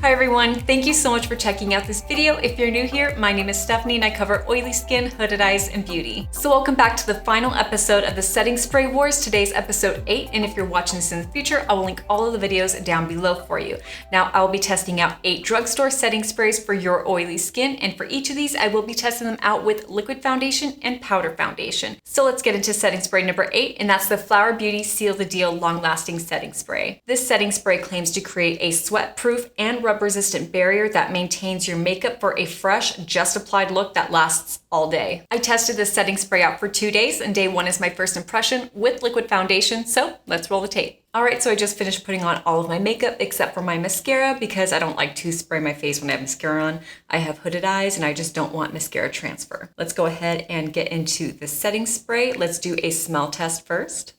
Hi everyone, thank you so much for checking out this video. If you're new here, my name is Stephanie and I cover oily skin, hooded eyes, and beauty. So welcome back to the final episode of the Setting Spray Wars. Today's episode 8, and if you're watching this in the future, I will link all of the videos down below for you. Now, I will be testing out 8 drugstore setting sprays for your oily skin, and for each of these, I will be testing them out with liquid foundation and powder foundation. So let's get into setting spray number 8, and that's the Flower Beauty Seal the Deal Long-Lasting Setting Spray. This setting spray claims to create a sweat-proof and rub-resistant barrier that maintains your makeup for a fresh, just-applied look that lasts all day. I tested this setting spray out for 2 days, and day 1 is my first impression with liquid foundation, so let's roll the tape. Alright, so I just finished putting on all of my makeup except for my mascara because I don't like to spray my face when I have mascara on. I have hooded eyes and I just don't want mascara transfer. Let's go ahead and get into the setting spray. Let's do a smell test first.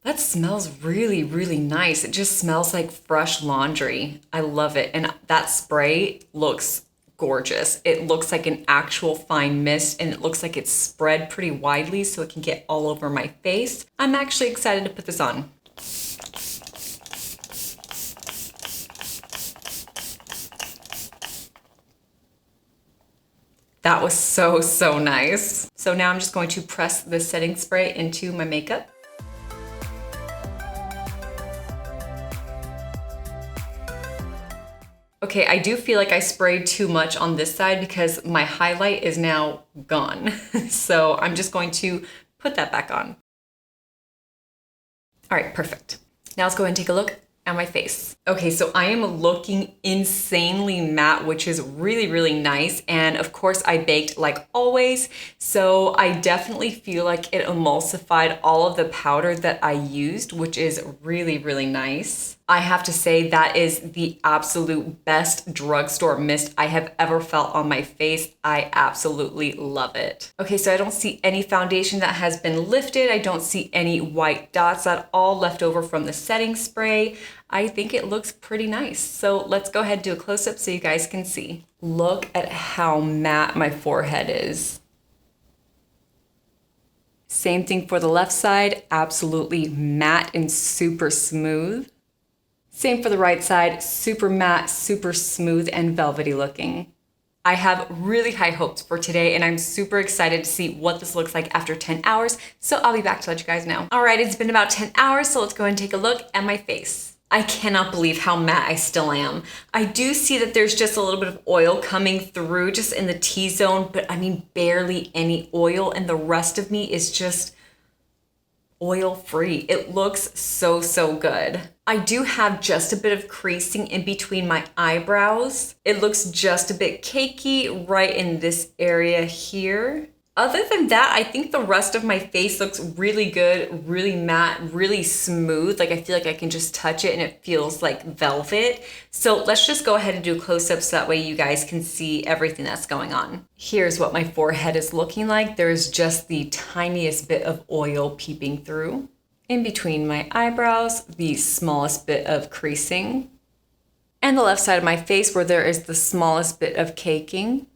That smells really, really nice. It just smells like fresh laundry. I love it. And that spray looks gorgeous. It looks like an actual fine mist and it looks like it's spread pretty widely so it can get all over my face. I'm actually excited to put this on. That was so nice. So now I'm just going to press the setting spray into my makeup. Okay, I do feel like I sprayed too much on this side because my highlight is now gone. So I'm just going to put that back on. All right, perfect. Now let's go ahead and take a look at my face. Okay, so I am looking insanely matte, which is really, really nice. And of course I baked like always. So I definitely feel like it emulsified all of the powder that I used, which is really, really nice. I have to say that is the absolute best drugstore mist I have ever felt on my face. I absolutely love it. Okay, so I don't see any foundation that has been lifted. I don't see any white dots at all left over from the setting spray. I think it looks pretty nice. So let's go ahead and do a close-up so you guys can see. Look at how matte my forehead is. Same thing for the left side, absolutely matte and super smooth. Same for the right side, super matte, super smooth and velvety looking. I have really high hopes for today and I'm super excited to see what this looks like after 10 hours. So I'll be back to let you guys know. All right, it's been about 10 hours, so let's go and take a look at my face. I cannot believe how matte I still am. I do see that there's just a little bit of oil coming through just in the T-zone, but I mean barely any oil, and the rest of me is just oil-free. It looks so good. I do have just a bit of creasing in between my eyebrows. It looks just a bit cakey right in this area here. Other than that, I think the rest of my face looks really good, really matte, really smooth. Like I feel like I can just touch it and it feels like velvet. So let's just go ahead and do a close-up so that way you guys can see everything that's going on. Here's what my forehead is looking like. There's just the tiniest bit of oil peeping through. In between my eyebrows, the smallest bit of creasing. And the left side of my face where there is the smallest bit of caking.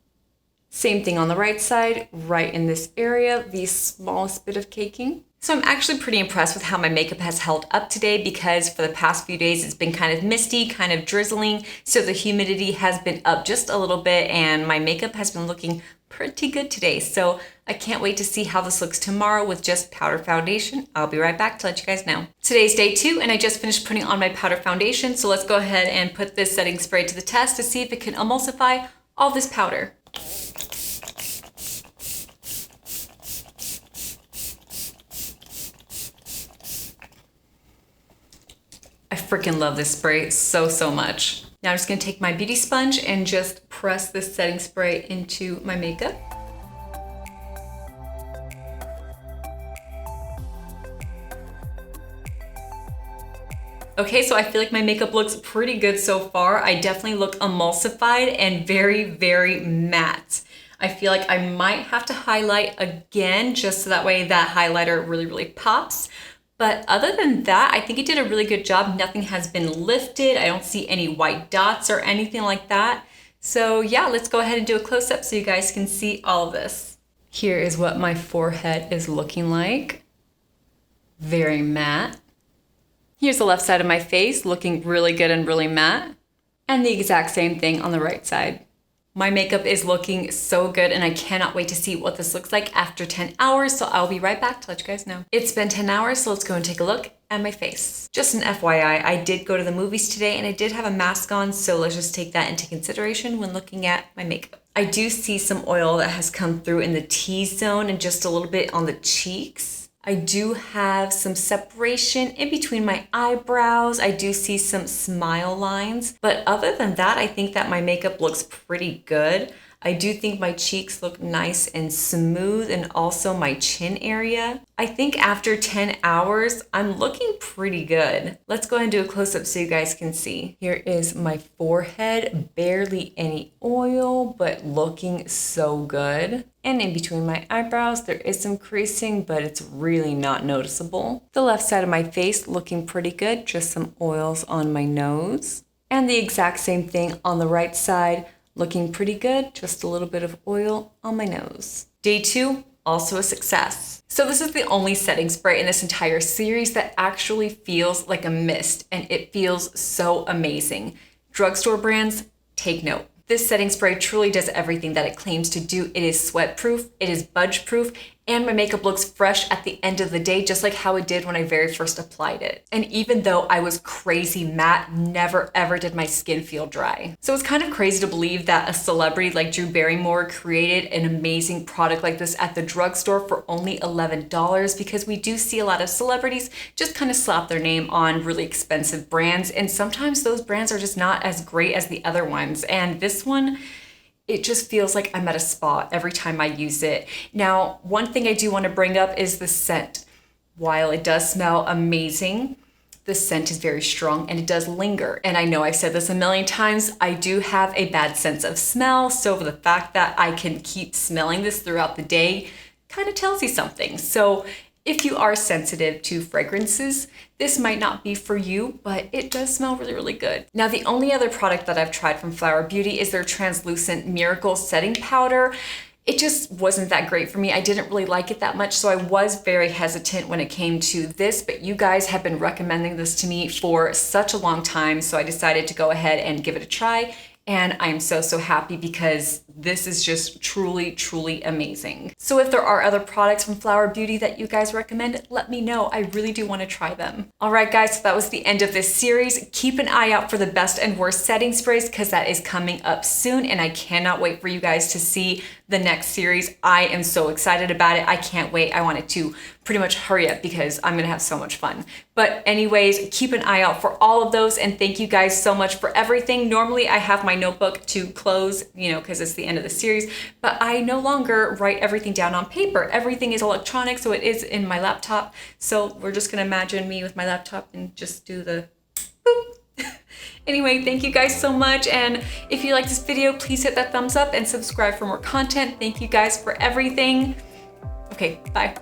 Same thing on the right side, right in this area, the smallest bit of caking. So I'm actually pretty impressed with how my makeup has held up today because for the past few days it's been kind of misty, kind of drizzling. So the humidity has been up just a little bit and my makeup has been looking pretty good today. So I can't wait to see how this looks tomorrow with just powder foundation. I'll be right back to let you guys know. Today's day 2 and I just finished putting on my powder foundation. So let's go ahead and put this setting spray to the test to see if it can emulsify all this powder. I freaking love this spray so much. Now I'm just gonna take my beauty sponge and just press this setting spray into my makeup. Okay, so I feel like my makeup looks pretty good so far. I definitely look emulsified and very matte. I feel like I might have to highlight again just so that way that highlighter really pops. But other than that, I think it did a really good job. Nothing has been lifted. I don't see any white dots or anything like that. So yeah, let's go ahead and do a close-up so you guys can see all of this. Here is what my forehead is looking like. Very matte. Here's the left side of my face looking really good and really matte. And the exact same thing on the right side. My makeup is looking so good and I cannot wait to see what this looks like after 10 hours, so I'll be right back to let you guys know. It's been 10 hours, so let's go and take a look at my face. Just an FYI, I did go to the movies today and I did have a mask on, so let's just take that into consideration when looking at my makeup. I do see some oil that has come through in the T-zone and just a little bit on the cheeks. I do have some separation in between my eyebrows. I do see some smile lines, but other than that, I think that my makeup looks pretty good. I do think my cheeks look nice and smooth, and also my chin area. I think after 10 hours, I'm looking pretty good. Let's go ahead and do a close-up so you guys can see. Here is my forehead, barely any oil, but looking so good. And in between my eyebrows, there is some creasing, but it's really not noticeable. The left side of my face looking pretty good, just some oils on my nose. And the exact same thing on the right side, looking pretty good, just a little bit of oil on my nose. Day 2, also a success. So this is the only setting spray in this entire series that actually feels like a mist, and it feels so amazing. Drugstore brands, take note. This setting spray truly does everything that it claims to do. It is sweat proof, it is budge proof, and my makeup looks fresh at the end of the day, just like how it did when I very first applied it. And even though I was crazy matte, never ever did my skin feel dry. So it's kind of crazy to believe that a celebrity like Drew Barrymore created an amazing product like this at the drugstore for only $11, because we do see a lot of celebrities just kind of slap their name on really expensive brands, and sometimes those brands are just not as great as the other ones. And this one, it just feels like I'm at a spa every time I use it. Now, one thing I do want to bring up is the scent. While it does smell amazing, the scent is very strong and it does linger. And I know I've said this a million times, I do have a bad sense of smell. So the fact that I can keep smelling this throughout the day kind of tells you something. So if you are sensitive to fragrances, this might not be for you, but it does smell really, really good. Now, the only other product that I've tried from Flower Beauty is their translucent Miracle setting powder. It just wasn't that great for me. I didn't really like it that much, so I was very hesitant when it came to this, but you guys have been recommending this to me for such a long time, so I decided to go ahead and give it a try. And I'm so, so happy because this is just truly, truly amazing. So if there are other products from Flower Beauty that you guys recommend, let me know. I really do want to try them. All right, guys, so that was the end of this series. Keep an eye out for the best and worst setting sprays because that is coming up soon. And I cannot wait for you guys to see the next series. I am so excited about it. I can't wait. I want it to pretty much hurry up because I'm gonna have so much fun. But anyways, keep an eye out for all of those, and thank you guys so much for everything. Normally I have my notebook to close, because it's the end of the series, but I no longer write everything down on paper. Everything is electronic, so it is in my laptop. So we're just gonna imagine me with my laptop and just do the boop. Anyway, thank you guys so much, and if you like this video, please hit that thumbs up and subscribe for more content. Thank you guys for everything. Okay, bye.